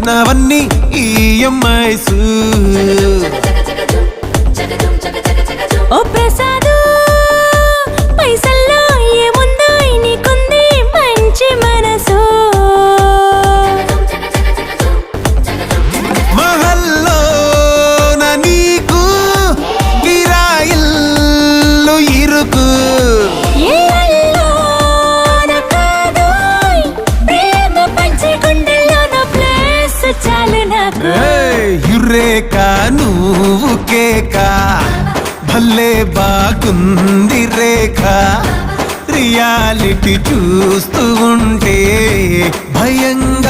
నావన్నీ ఈఎంఐస్. ఓ ప్రసాదు పైసల్లో ఏముందో నీకుంది మంచి మనసు. మహల్లోన నీకు కిరాయిల్లు ఇరుకు. ఇళ్ళల్లోన కాదోయ్ ప్రేమ పంచే గుండెల్లోన ప్లేస్ చాలు నాకు. యురేకా నువ్వు కేకా భలే బాగుంది రేఖ. రియాలిటీ చూస్తూ ఉంటే భయంగా